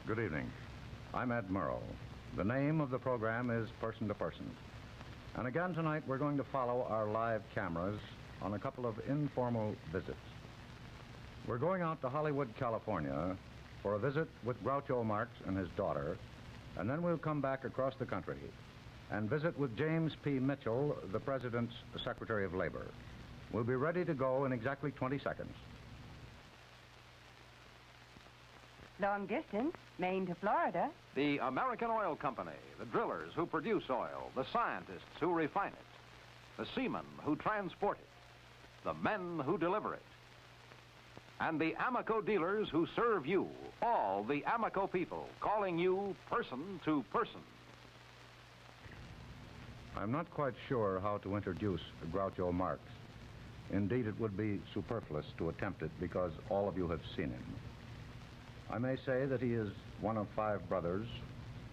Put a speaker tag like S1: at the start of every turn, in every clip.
S1: Good evening. I'm Ed Murrow. The name of the program is Person to Person. And again tonight we're going to follow our live cameras on a couple of informal visits. We're going out to Hollywood, California for a visit with Groucho Marx and his daughter, and then we'll come back across the country and visit with James P. Mitchell, the President's Secretary of Labor. We'll be ready to go in exactly 20 seconds.
S2: Long distance, Maine to Florida.
S3: The American Oil Company, the drillers who produce oil, the scientists who refine it, the seamen who transport it, the men who deliver it, and the Amoco dealers who serve you, all the Amoco people, calling you person to person.
S1: I'm not quite sure how to introduce Groucho Marx. Indeed, it would be superfluous to attempt it because all of you have seen him. I may say that he is one of 5 brothers.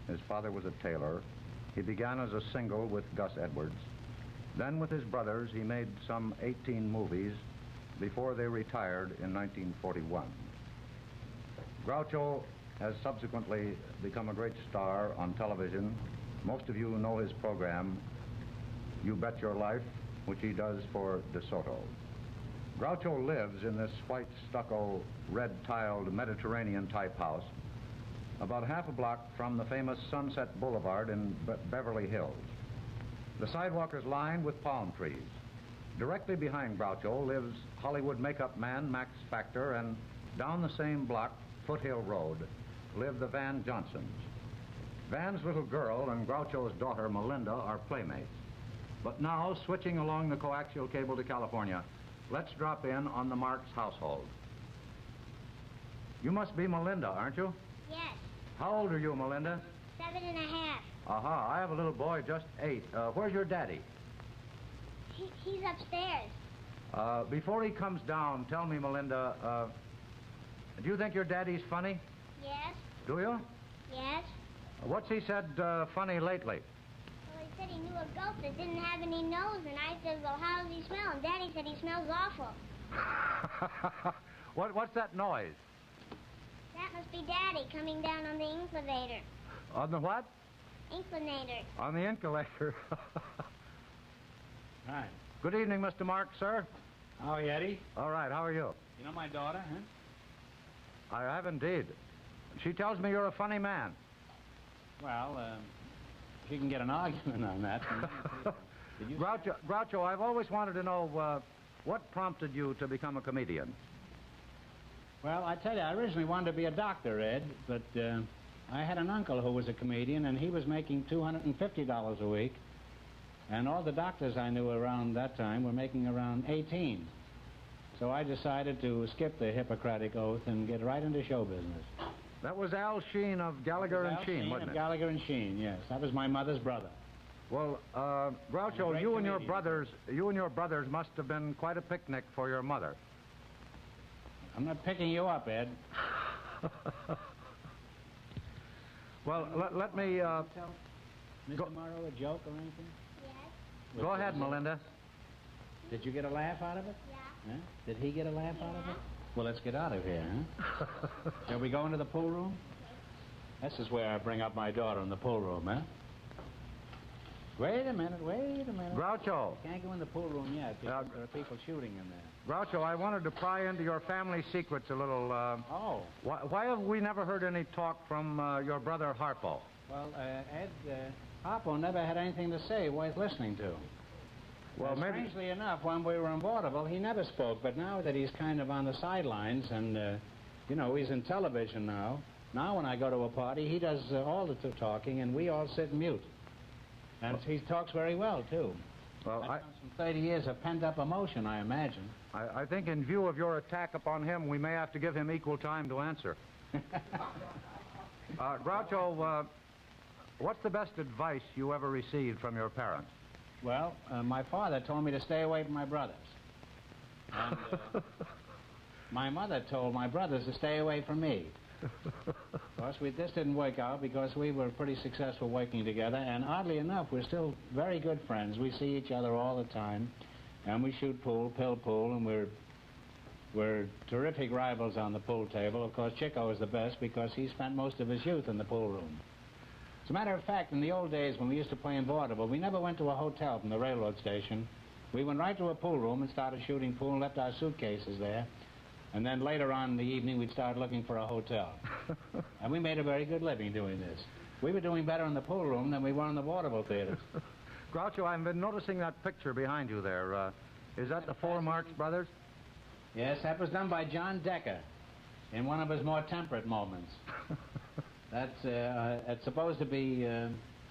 S1: His father was a tailor. He began as a single with Gus Edwards. Then with his brothers, he made some 18 movies before they retired in 1941. Groucho has subsequently become a great star on television. Most of you know his program, You Bet Your Life, which he does for DeSoto. Groucho lives in this white stucco, red-tiled Mediterranean-type house about half a block from the famous Sunset Boulevard in Beverly Hills. The sidewalk is lined with palm trees. Directly behind Groucho lives Hollywood makeup man Max Factor, and down the same block, Foothill Road, live the Van Johnsons. Van's little girl and Groucho's daughter, Melinda, are playmates. But now, switching along the coaxial cable to California, let's drop in on the Marx household. You must be Melinda, aren't you?
S4: Yes.
S1: How old are you, Melinda?
S4: 7.5.
S1: Aha, I have a little boy, just 8. Where's your daddy?
S4: He's upstairs.
S1: Before he comes down, tell me, Melinda, do you think your daddy's funny?
S4: Yes.
S1: Do you?
S4: Yes.
S1: What's he said funny lately?
S4: Well, he said he knew a goat that didn't have any nose, and I said, well, how does he smell? And Daddy said he smells awful.
S1: What's that noise?
S4: That must be Daddy coming down on the inclinator.
S1: On the what?
S4: Inclinator.
S1: On the inclinator.
S5: Hi.
S1: Good evening, Mr. Marx, sir.
S5: How are you, Eddie?
S1: All right, how are you?
S5: You know my daughter, huh?
S1: I have indeed. She tells me you're a funny man.
S5: Well, she can get an argument on that. Did you
S1: Groucho, I've always wanted to know what prompted you to become a comedian?
S5: Well, I tell you, I originally wanted to be a doctor, Ed, but I had an uncle who was a comedian, and he was making $250 a week, and all the doctors I knew around that time were making around 18. So I decided to skip the Hippocratic Oath and get right into show business.
S1: That was Al Sheen of Gallagher and Sheen, wasn't it?
S5: Gallagher and Sheen, yes. That was my mother's brother.
S1: Well, Groucho, you and your brothers must have been quite a picnic for your mother.
S5: I'm not picking you up, Ed.
S1: Well, let me...
S5: tell Mr. Morrow a joke or anything?
S4: Yes.
S1: Go ahead, Melinda.
S5: Did you get a laugh out of it?
S4: Yeah.
S5: Huh? Did he get a laugh out of it? Well, let's get out of here, huh? Shall we go into the pool room? This is where I bring up my daughter in the pool room, huh? Wait a minute.
S1: Groucho.
S5: Can't go in the pool room yet because there are people shooting in there.
S1: Groucho, I wanted to pry into your family secrets a little.
S5: Oh.
S1: Why have we never heard any talk from your brother Harpo?
S5: Well, Ed, Harpo never had anything to say worth listening to.
S1: Well, maybe...
S5: Strangely enough, when we were in vaudeville, he never spoke, but now that he's kind of on the sidelines and, you know, he's in television now, when I go to a party, he does all the talking, and we all sit mute. And he talks very well, too.
S1: Well,
S5: That's some 30 years of pent-up emotion, I imagine.
S1: I think in view of your attack upon him, we may have to give him equal time to answer. Groucho, what's the best advice you ever received from your parents?
S5: Well, my father told me to stay away from my brothers. And my mother told my brothers to stay away from me. Of course, this didn't work out because we were pretty successful working together, and oddly enough, we're still very good friends. We see each other all the time, and we shoot pool, pill pool, and we're were terrific rivals on the pool table. Of course, Chico was the best because he spent most of his youth in the pool room. As a matter of fact, in the old days when we used to play in vaudeville, we never went to a hotel from the railroad station. We went right to a pool room and started shooting pool and left our suitcases there. And then later on in the evening, we'd start looking for a hotel. And we made a very good living doing this. We were doing better in the pool room than we were in the vaudeville theaters.
S1: Groucho, I've been noticing that picture behind you there. Is that the Four Marx Brothers?
S5: Yes, that was done by John Decker in one of his more temperate moments. That's it's supposed to be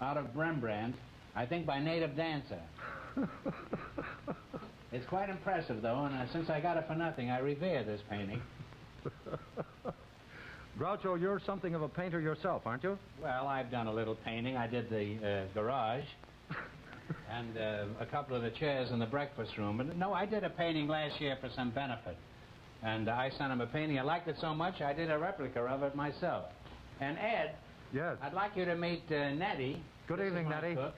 S5: out of Rembrandt, I think by Native Dancer. It's quite impressive, though, and since I got it for nothing, I revere this painting.
S1: Groucho, you're something of a painter yourself, aren't you?
S5: Well, I've done a little painting. I did the garage and a couple of the chairs in the breakfast room. But no, I did a painting last year for some benefit. And I sent him a painting. I liked it so much, I did a replica of it myself. And Ed,
S1: yes,
S5: I'd like you to meet Nettie.
S1: Good evening, Nettie.
S5: Cook.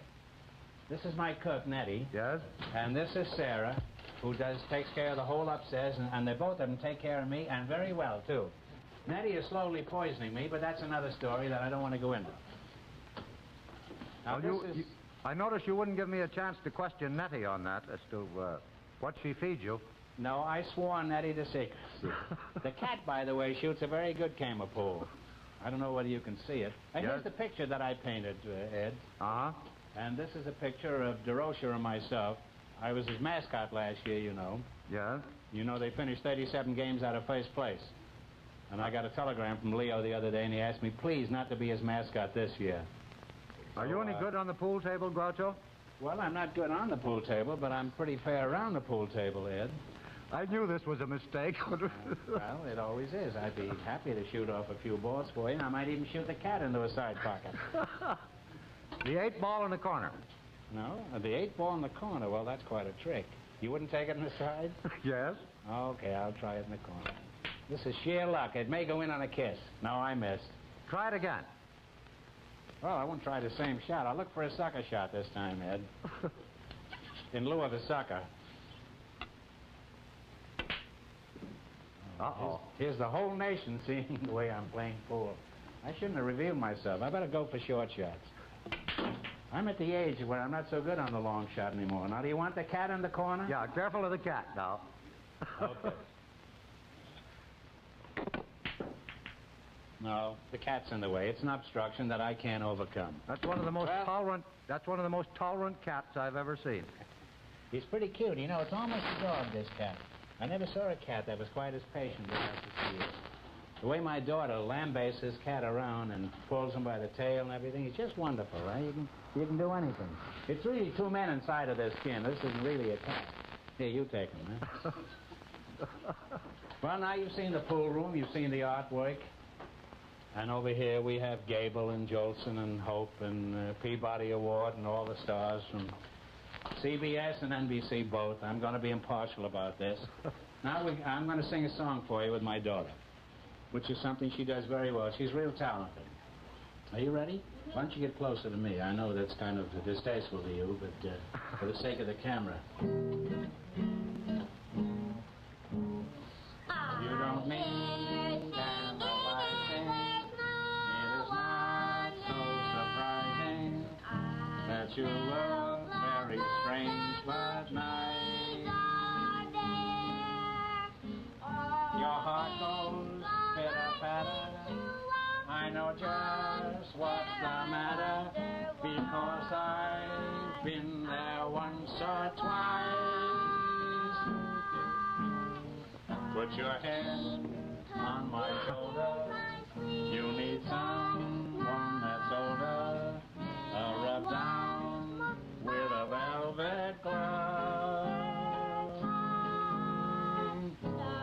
S5: This is my cook, Nettie.
S1: Yes.
S5: And this is Sarah, who takes care of the whole upstairs, and they both of them take care of me, and very well, too. Nettie is slowly poisoning me, but that's another story that I don't want to go into. Now,
S1: Well, I noticed you wouldn't give me a chance to question Nettie on that as to what she feeds you.
S5: No, I swore Nettie to secrecy. The cat, by the way, shoots a very good camera pool. I don't know whether you can see it. And
S1: Yes.
S5: here's the picture that I painted, Ed.
S1: Uh-huh.
S5: And this is a picture of DeRocher and myself. I was his mascot last year, you know.
S1: Yes.
S5: You know, they finished 37 games out of first place. And I got a telegram from Leo the other day, and he asked me, please, not to be his mascot this year.
S1: Are you any good on the pool table, Groucho?
S5: Well, I'm not good on the pool table, but I'm pretty fair around the pool table, Ed.
S1: I knew this was a mistake.
S5: Well, it always is. I'd be happy to shoot off a few balls for you, and I might even shoot the cat into a side pocket.
S1: The 8-ball in the corner.
S5: No, the 8-ball in the corner, well, that's quite a trick. You wouldn't take it in the side?
S1: Yes.
S5: Okay, I'll try it in the corner. This is sheer luck. It may go in on a kiss. No, I missed.
S1: Try it again.
S5: Well, I won't try the same shot. I'll look for a sucker shot this time, Ed. In lieu of a sucker.
S1: Uh-oh.
S5: Here's the whole nation seeing the way I'm playing pool. I shouldn't have revealed myself. I better go for short shots. I'm at the age where I'm not so good on the long shot anymore. Now, do you want the cat in the corner?
S1: Yeah, careful of the cat now.
S5: Okay. No, the cat's in the way. It's an obstruction that I can't overcome.
S1: That's one of the most
S5: Well-
S1: tolerant. That's one of the most tolerant cats I've ever seen.
S5: He's pretty cute. You know, it's almost a dog, this cat. I never saw a cat that was quite as patient as he is. The way my daughter lambastes his cat around and pulls him by the tail and everything, it's just wonderful, right? You can do anything. It's really two men inside of their skin. This isn't really a cat. Here, you take him, huh? Well, now you've seen the pool room. You've seen the artwork. And over here we have Gable and Jolson and Hope and Peabody Award and all the stars from CBS and NBC both. I'm going to be impartial about this. Now I'm going to sing a song for you with my daughter, which is something she does very well. She's real talented. Are you ready? Why don't you get closer to me? I know that's kind of distasteful to you, but for the sake of the camera. You don't mean tantalizing. It is not so surprising that you look very strange but nice. Your heart goes pitter-patter. I know just what's the matter because I've been there once or twice. Put your head on my shoulder. You need someone that's older. Rub down with a velvet glove.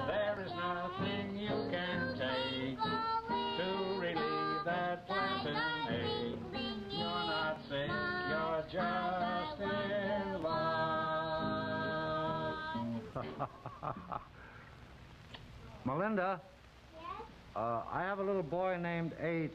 S5: There is nothing you can take to relieve that pleasant ache. You're not sick, you're just in love.
S1: Melinda,
S4: Yes?
S1: I have a little boy named 8.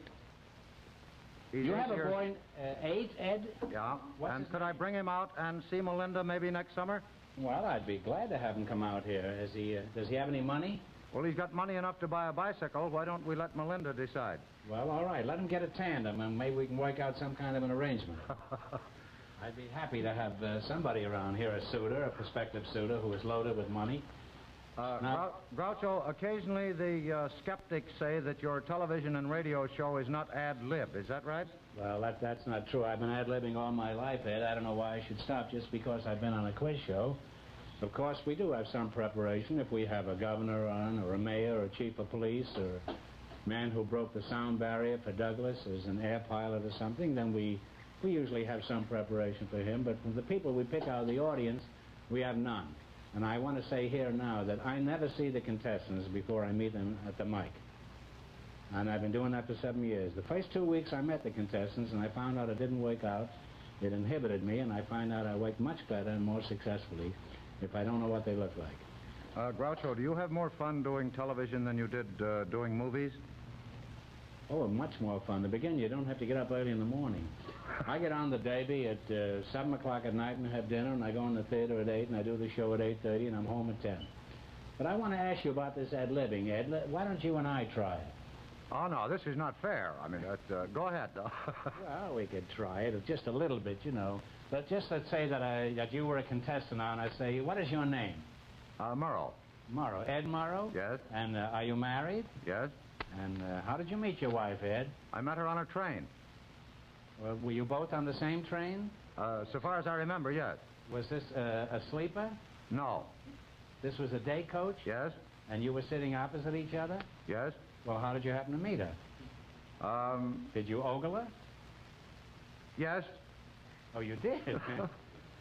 S1: He's
S5: You
S1: 8
S5: have a
S1: years-
S5: boy, 8, Ed?
S1: Yeah.
S5: What's
S1: And
S5: his
S1: could I bring him out and see Melinda maybe next summer?
S5: Well, I'd be glad to have him come out here. Does he have any money?
S1: Well, he's got money enough to buy a bicycle. Why don't we let Melinda decide?
S5: Well, all right. Let him get a tandem, and maybe we can work out some kind of an arrangement. I'd be happy to have somebody around here, a prospective suitor, who is loaded with money.
S1: Groucho, occasionally the skeptics say that your television and radio show is not ad-lib. Is that right?
S5: Well, that's not true. I've been ad-libbing all my life, Ed. I don't know why I should stop just because I've been on a quiz show. Of course, we do have some preparation. If we have a governor on, or a mayor, or a chief of police, or a man who broke the sound barrier for Douglas as an air pilot or something, then we usually have some preparation for him. But from the people we pick out of the audience, we have none. And I want to say here now that I never see the contestants before I meet them at the mic. And I've been doing that for 7 years. The first 2 weeks I met the contestants and I found out it didn't work out. It inhibited me, and I find out I work much better and more successfully if I don't know what they look like.
S1: Groucho, do you have more fun doing television than you did doing movies?
S5: Oh, much more fun. To begin, you don't have to get up early in the morning. I get on the Davy at 7 o'clock at night and have dinner, and I go in the theater at 8, and I do the show at 8:30, and I'm home at 10. But I want to ask you about this ad-libbing, Ed. Why don't you and I try it?
S1: Oh, no, this is not fair. I mean, go ahead.
S5: Well, we could try it, just a little bit, you know. But let's say that you were a contestant on. I say, what is your name?
S1: Murrow.
S5: Morrow. Ed Morrow?
S1: Yes.
S5: And are you married?
S1: Yes.
S5: And how did you meet your wife, Ed?
S1: I met her on a train.
S5: Well, were you both on the same train?
S1: So far as I remember, yes.
S5: Was this a sleeper?
S1: No.
S5: This was a day coach?
S1: Yes.
S5: And you were sitting opposite each other?
S1: Yes.
S5: Well, how did you happen to meet her? Did you ogle her?
S1: Yes.
S5: Oh, you did?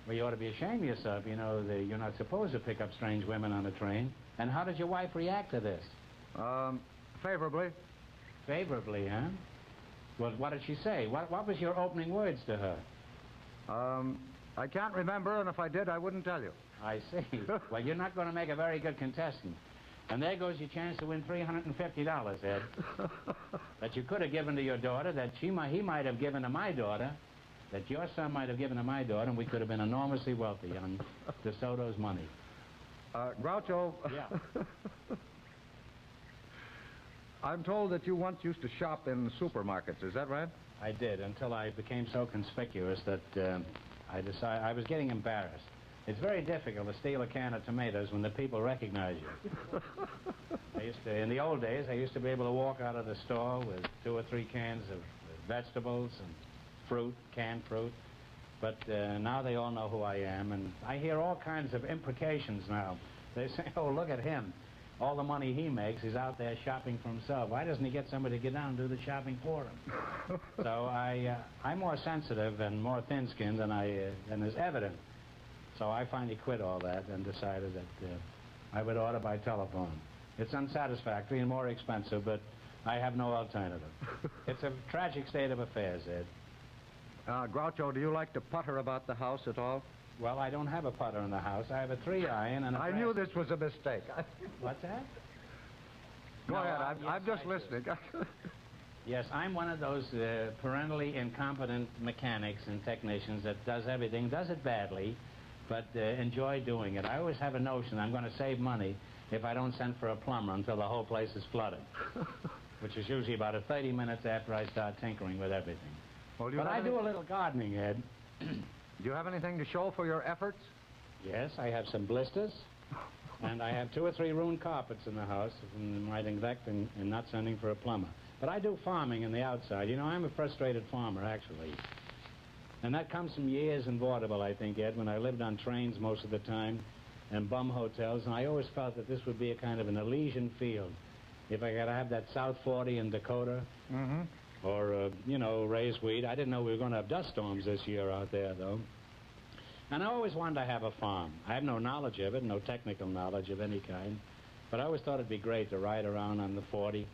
S5: Well, you ought to be ashamed of yourself. You know, you're not supposed to pick up strange women on a train. And how did your wife react to this?
S1: Favorably.
S5: Favorably, huh? Well, what did she say? What was your opening words to her?
S1: I can't remember, and if I did, I wouldn't tell you.
S5: I see. Well, you're not going to make a very good contestant. And there goes your chance to win $350, Ed. That you could have given to your daughter, that he might have given to my daughter, that your son might have given to my daughter, and we could have been enormously wealthy on DeSoto's money.
S1: Groucho.
S5: Yeah.
S1: I'm told that you once used to shop in supermarkets. Is that right?
S5: I did, until I became so conspicuous that I decided I was getting embarrassed. It's very difficult to steal a can of tomatoes when the people recognize you. In the old days, I used to be able to walk out of the store with 2 or 3 cans of vegetables and fruit, canned fruit. But now they all know who I am, and I hear all kinds of imprecations now. They say, oh, look at him. All the money he makes, he's out there shopping for himself. Why doesn't he get somebody to get down and do the shopping for him? So I'm more sensitive and more thin-skinned than is evident. So I finally quit all that and decided that I would order by telephone. It's unsatisfactory and more expensive, but I have no alternative. It's a tragic state of affairs, Ed.
S1: Groucho, do you like to putter about the house at all?
S5: Well, I don't have a putter in the house. I have a 3-iron and a...
S1: I knew this was a mistake.
S5: What's that?
S1: Go ahead.
S5: Yes,
S1: I'm just listening.
S5: Yes, I'm one of those parentally incompetent mechanics and technicians that does everything, does it badly, but enjoy doing it. I always have a notion I'm going to save money if I don't send for a plumber until the whole place is flooded, which is usually about 30 minutes after I start tinkering with everything.
S1: Well,
S5: but I do a little gardening, Ed.
S1: Do you have anything to show for your efforts?
S5: Yes, I have some blisters, and I have 2 or 3 ruined carpets in the house from my neglect in not sending for a plumber. But I do farming in the outside. You know, I'm a frustrated farmer, actually. And that comes from years in vaudeville, I think, Ed, when I lived on trains most of the time and bum hotels, and I always felt that this would be a kind of an Elysian field. If I got to have that South 40 in Dakota, or, you know, raise wheat. I didn't know we were going to have dust storms this year out there, though. And I always wanted to have a farm. I have no knowledge of it, no technical knowledge of any kind, but I always thought it'd be great to ride around on the 40,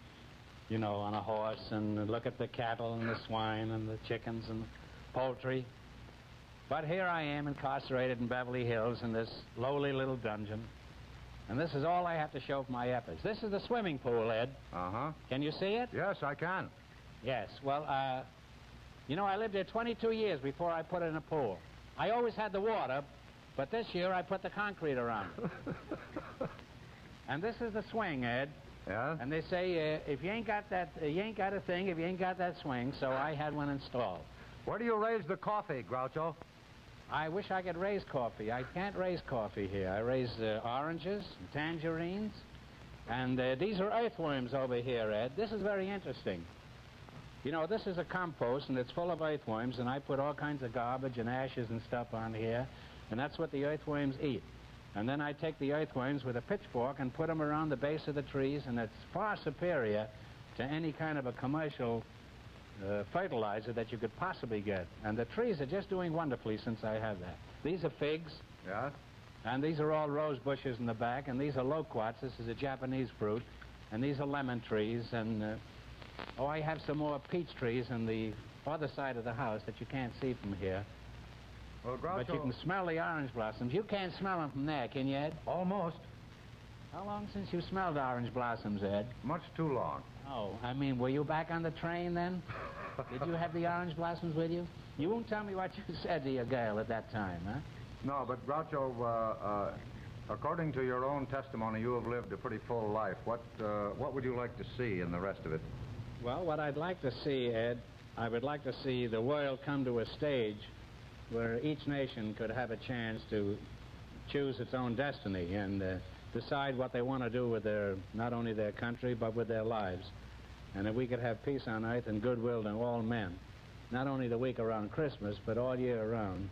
S5: you know, on a horse and look at the cattle and the swine and the chickens and poultry. But here I am incarcerated in Beverly Hills in this lowly little dungeon, and this is all I have to show for my efforts. This is the swimming pool, Ed. Can you see it?
S1: Yes, I can.
S5: Yes. Well, you know, I lived there 22 years before I put in a pool. I always had the water, But this year I put the concrete around it. And this is the swing, Ed.
S1: Yeah?
S5: And they say if you ain't got that, you ain't got a thing if you ain't got that swing. So I had one installed.
S1: Where do you raise the coffee, Groucho?
S5: I wish I could raise coffee. I can't raise coffee here. I raise oranges, and tangerines, and these are earthworms over here, Ed. This is very interesting. You know, this is a compost, and it's full of earthworms, and I put all kinds of garbage and ashes and stuff on here, and that's what the earthworms eat. And then I take the earthworms with a pitchfork and put them around the base of the trees, and it's far superior to any kind of a commercial fertilizer that you could possibly get. And the trees are just doing wonderfully since I have that. These are figs.
S1: Yeah?
S5: And these are all rose bushes in the back. And these are loquats. This is a Japanese fruit. And these are lemon trees. And, I have some more peach trees on the other side of the house that you can't see from here.
S1: Well, Groucho...
S5: But you can smell the orange blossoms. You can't smell them from there, can you, Ed?
S1: Almost.
S5: How long since you smelled orange blossoms, Ed?
S1: Much too long.
S5: Oh, I mean, were you back on the train then? Did you have the orange blossoms with you? You won't tell me what you said to your girl at that time, huh?
S1: No, but Groucho, according to your own testimony, you have lived a pretty full life. What would you like to see in the rest of it?
S5: Well, what I'd like to see, Ed, I would like to see the world come to a stage where each nation could have a chance to choose its own destiny and decide what they want to do with their, not only their country, but with their lives. And if we could have peace on earth and goodwill to all men, not only the week around Christmas, but all year around,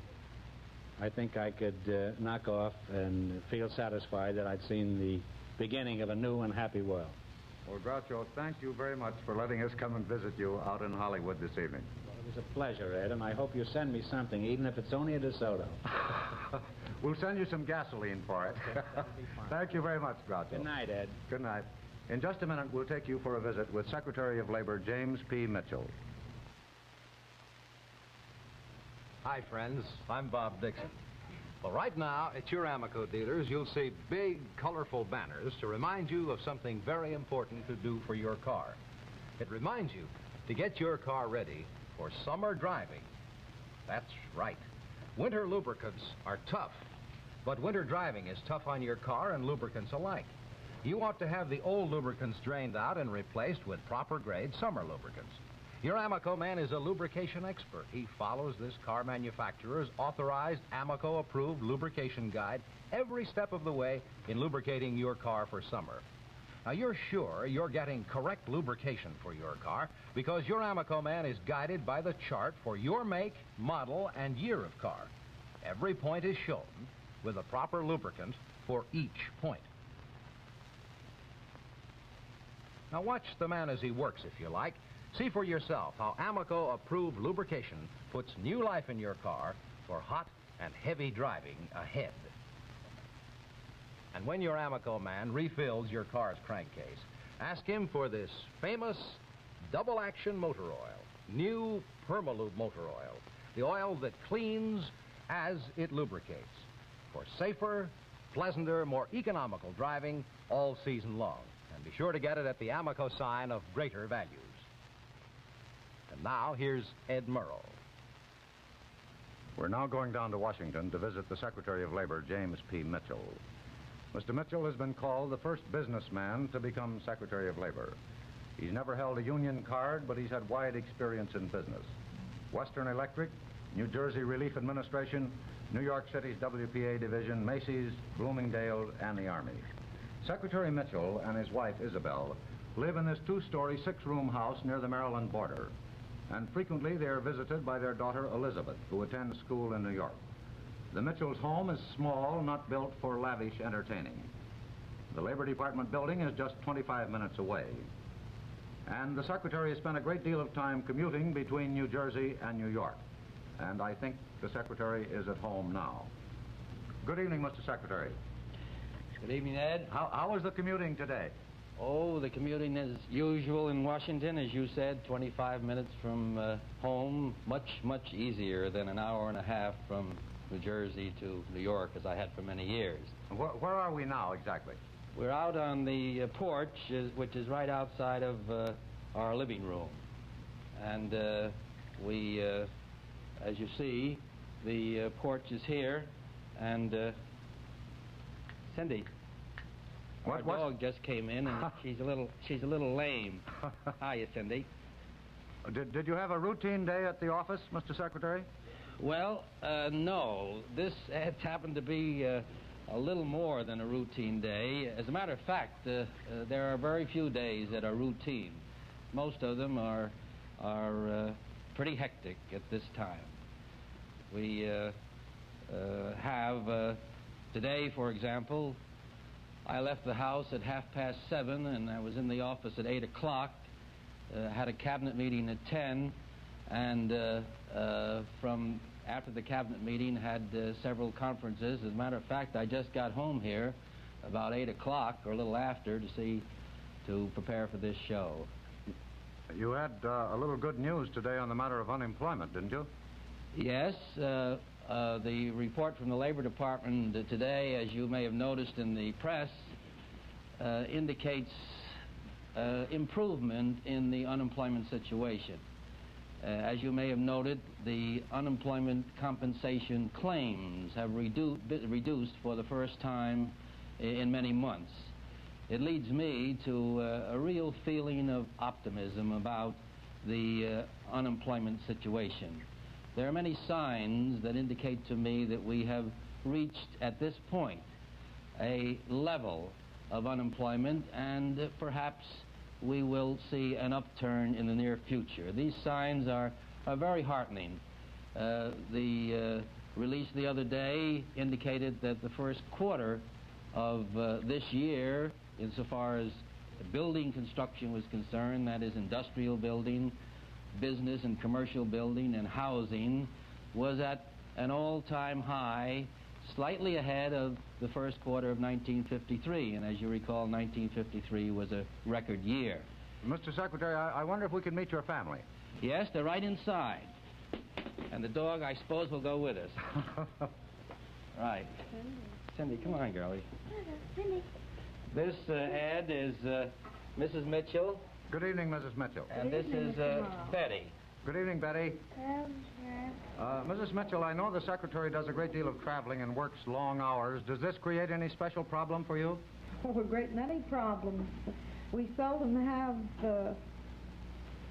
S5: I think I could knock off and feel satisfied that I'd seen the beginning of a new and happy world.
S1: Well, Groucho, thank you very much for letting us come and visit you out in Hollywood this evening.
S5: Well, it was a pleasure, Ed, and I hope you send me something, even if it's only a DeSoto.
S1: We'll send you some gasoline for it.
S5: That'll be fine.
S1: Thank you very much, Groucho.
S5: Good night, Ed.
S1: Good night. In just a minute, we'll take you for a visit with Secretary of Labor James P. Mitchell.
S6: Hi, friends. I'm Bob Dixon. Well, right now, at your Amoco dealers, you'll see big, colorful banners to remind you of something very important to do for your car. It reminds you to get your car ready for summer driving. That's right. Winter lubricants are tough, but winter driving is tough on your car and lubricants alike. You ought to have the old lubricants drained out and replaced with proper grade summer lubricants. Your Amoco man is a lubrication expert. He follows this car manufacturer's authorized Amoco-approved lubrication guide every step of the way in lubricating your car for summer. Now, you're sure you're getting correct lubrication for your car because your Amoco man is guided by the chart for your make, model, and year of car. Every point is shown with the proper lubricant for each point. Now, watch the man as he works, if you like. See for yourself how Amoco-approved lubrication puts new life in your car for hot and heavy driving ahead. And when your Amoco man refills your car's crankcase, ask him for this famous double-action motor oil, new Permalube motor oil, the oil that cleans as it lubricates, for safer, pleasanter, more economical driving all season long. And be sure to get it at the Amoco sign of greater values. And now, here's Ed Murrow.
S1: We're now going down to Washington to visit the Secretary of Labor, James P. Mitchell. Mr. Mitchell has been called the first businessman to become Secretary of Labor. He's never held a union card, but he's had wide experience in business. Western Electric, New Jersey Relief Administration, New York City's WPA Division, Macy's, Bloomingdale, and the Army. Secretary Mitchell and his wife, Isabel, live in this two-story, six-room house near the Maryland border. And frequently they are visited by their daughter, Elizabeth, who attends school in New York. The Mitchell's home is small, not built for lavish entertaining. The Labor Department building is just 25 minutes away. And the Secretary has spent a great deal of time commuting between New Jersey and New York. And I think the Secretary is at home now. Good evening, Mr. Secretary.
S7: Good evening, Ed.
S1: How was the commuting today?
S7: Oh, the commuting as usual in Washington, as you said, 25 minutes from home, much easier than an hour and a half from New Jersey to New York, as I had for many years.
S1: Where are we now, exactly?
S7: We're out on the porch, which is right outside of our living room. And we, as you see, the porch is here, And, Cindy, our dog just came in, and she's a little lame. Hiya, Cindy.
S1: Did you have a routine day at the office, Mr. Secretary?
S7: Well, no. This has happened to be a little more than a routine day. As a matter of fact, there are very few days that are routine. Most of them are pretty hectic at this time. We have today, for example, I left the house at 7:30, and I was in the office at 8 o'clock. Had a cabinet meeting at 10, and from after the cabinet meeting had several conferences. As a matter of fact, I just got home here about 8 o'clock or a little after to prepare for this show.
S1: You had a little good news today on the matter of unemployment, didn't you?
S7: Yes. The report from the Labor Department today, as you may have noticed in the press, indicates improvement in the unemployment situation. As you may have noted, the unemployment compensation claims have reduced for the first time in many months. It leads me to a real feeling of optimism about the unemployment situation. There are many signs that indicate to me that we have reached, at this point, a level of unemployment, and perhaps we will see an upturn in the near future. These signs are very heartening. The release the other day indicated that the first quarter of this year, insofar as building construction was concerned, that is industrial building, business and commercial building, and housing, was at an all-time high, slightly ahead of the first quarter of 1953. And as you recall, 1953 was a record year.
S1: Mr. Secretary, I wonder if we could meet your family.
S7: Yes, they're right inside. And the dog, I suppose, will go with us. Right. Cindy, come on, girlie.
S4: Cindy.
S7: This, Ed, is Mrs. Mitchell.
S1: Good evening, Mrs. Mitchell.
S7: And this is Betty.
S1: Good evening, Betty. Mrs. Mitchell, I know the Secretary does a great deal of traveling and works long hours. Does this create any special problem for you?
S8: Oh, a great many problems. We seldom have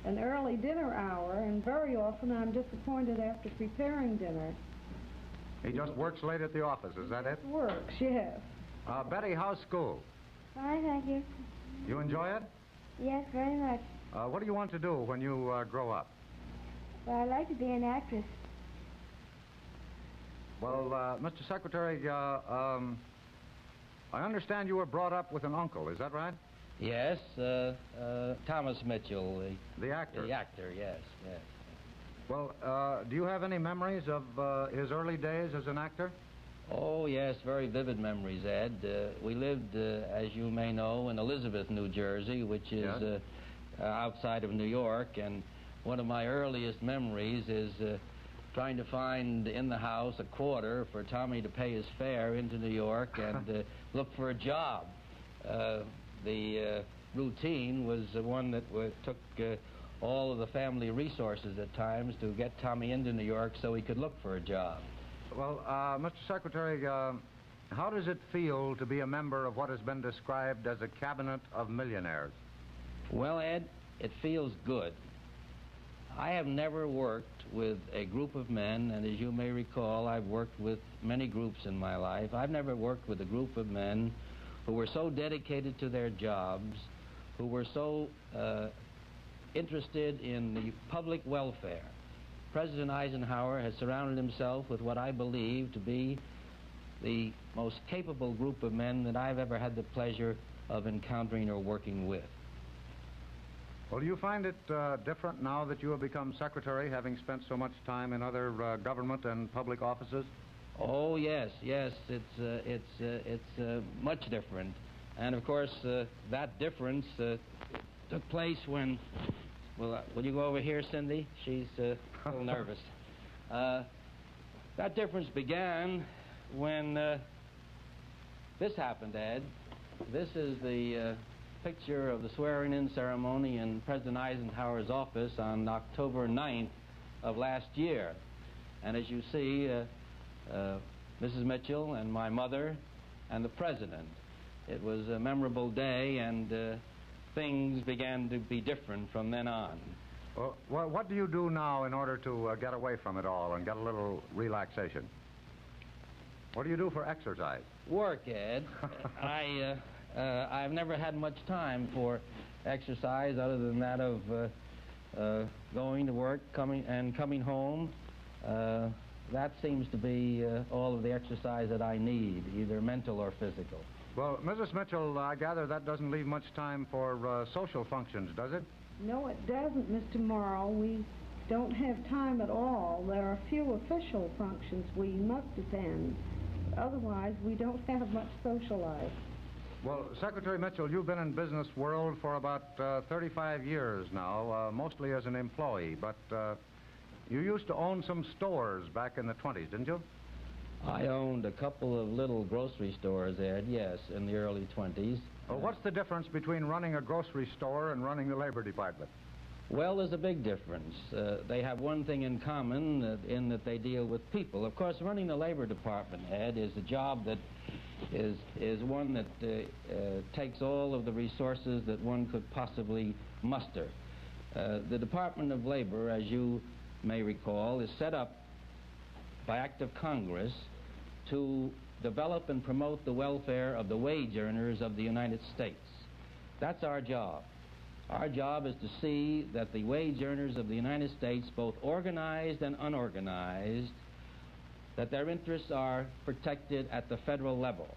S8: an early dinner hour, and very often I'm disappointed after preparing dinner.
S1: He just works late at the office, is that it?
S8: Works, yes.
S1: Betty, how's school?
S4: Fine, thank you.
S1: You enjoy it?
S4: Yes, very much.
S1: What do you want to do when you grow up?
S4: Well, I'd like to be an actress.
S1: Well, Mr. Secretary, I understand you were brought up with an uncle, is that right?
S7: Yes, Thomas Mitchell.
S1: The actor?
S7: The actor, yes, yes.
S1: Well, do you have any memories of his early days as an actor?
S7: Oh, yes, very vivid memories, Ed. We lived, as you may know, in Elizabeth, New Jersey, which is
S1: Yes.
S7: Outside of New York, and one of my earliest memories is trying to find in the house a quarter for Tommy to pay his fare into New York and look for a job. The routine was one that took all of the family resources at times to get Tommy into New York so he could look for a job.
S1: Well, Mr. Secretary, how does it feel to be a member of what has been described as a cabinet of millionaires?
S7: Well, Ed, it feels good. I have never worked with a group of men, and as you may recall, I've worked with many groups in my life. I've never worked with a group of men who were so dedicated to their jobs, who were so interested in the public welfare. President Eisenhower has surrounded himself with what I believe to be the most capable group of men that I've ever had the pleasure of encountering or working with.
S1: Well, do you find it different now that you have become secretary, having spent so much time in other government and public offices?
S7: Oh, yes, yes. It's much different. And, of course, that difference took place when... Well, will you go over here, Cindy? She's a little nervous. That difference began when this happened, Ed. This is the picture of the swearing-in ceremony in President Eisenhower's office on October 9th of last year. And as you see, Mrs. Mitchell and my mother and the president. It was a memorable day, and things began to be different from then on.
S1: Well, what do you do now in order to get away from it all and get a little relaxation? What do you do for exercise?
S7: Work, Ed. I've never had much time for exercise other than that of going to work, coming home. That seems to be all of the exercise that I need, either mental or physical.
S1: Well, Mrs. Mitchell, I gather that doesn't leave much time for social functions, does it?
S8: No, it doesn't, Mr. Morrow. We don't have time at all. There are few official functions we must attend. Otherwise, we don't have much social life.
S1: Well, Secretary Mitchell, you've been in business world for about 35 years now, mostly as an employee, but you used to own some stores back in the 20s, didn't you?
S7: I owned a couple of little grocery stores, Ed, yes, in the early 20s.
S1: Well, what's the difference between running a grocery store and running the Labor Department?
S7: Well, there's a big difference. They have one thing in common in that they deal with people. Of course, running the Labor Department, Ed, is a job that is one that takes all of the resources that one could possibly muster. The Department of Labor, as you may recall, is set up by act of Congress to develop and promote the welfare of the wage earners of the United States. That's our job. Our job is to see that the wage earners of the United States, both organized and unorganized, that their interests are protected at the federal level.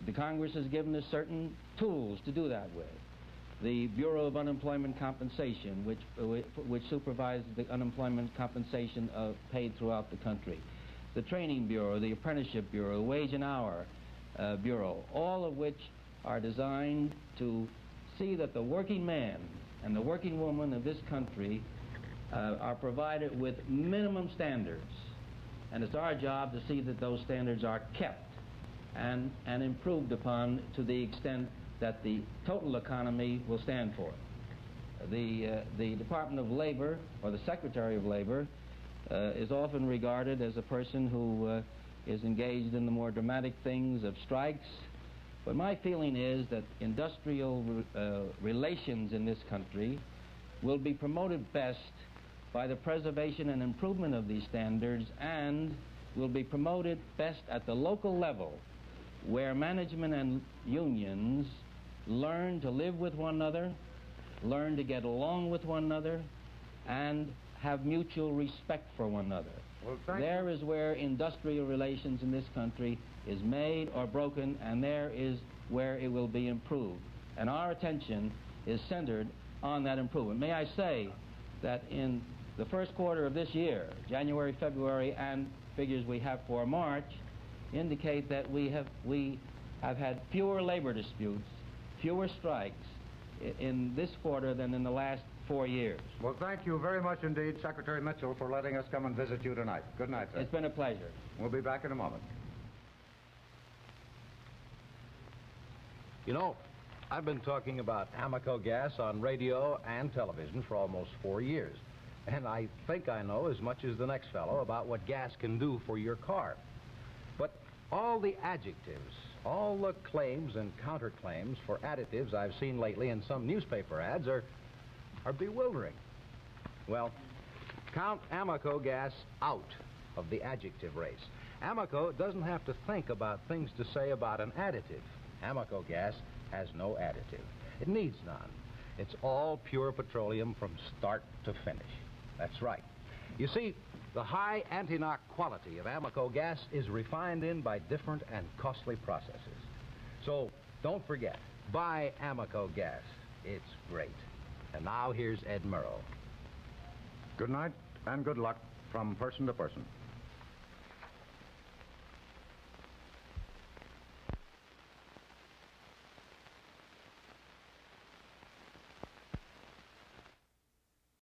S7: The Congress has given us certain tools to do that with. The Bureau of Unemployment Compensation, which supervises the unemployment compensation paid throughout the country. The Training Bureau, the Apprenticeship Bureau, the Wage and Hour Bureau, all of which are designed to see that the working man and the working woman of this country are provided with minimum standards. And it's our job to see that those standards are kept and improved upon to the extent that the total economy will stand for it. The Department of Labor, or the Secretary of Labor, is often regarded as a person who is engaged in the more dramatic things of strikes. But my feeling is that industrial relations in this country will be promoted best by the preservation and improvement of these standards, and will be promoted best at the local level, where management and unions learn to live with one another, learn to get along with one another, and have mutual respect for one another.
S1: Well,
S7: there is where industrial relations in this country is made or broken, and there is where it will be improved. And our attention is centered on that improvement. May I say that in the first quarter of this year, January, February, and figures we have for March, indicate that we have had fewer labor disputes, fewer strikes in this quarter than in the last 4 years.
S1: Well, thank you very much indeed, Secretary Mitchell, for letting us come and visit you tonight. Good night, sir.
S7: It's been a pleasure.
S1: We'll be back in a moment.
S6: You know, I've been talking about Amoco gas on radio and television for almost 4 years. And I think I know as much as the next fellow about what gas can do for your car. But all the adjectives, all the claims and counterclaims for additives I've seen lately in some newspaper ads are bewildering. Well, count Amoco gas out of the adjective race. Amoco doesn't have to think about things to say about an additive. Amoco gas has no additive. It needs none. It's all pure petroleum from start to finish. That's right. You see, the high anti-knock quality of Amoco gas is refined in by different and costly processes. So don't forget, buy Amoco gas. It's great. And now here's Ed Murrow.
S1: Good night and good luck from person to person.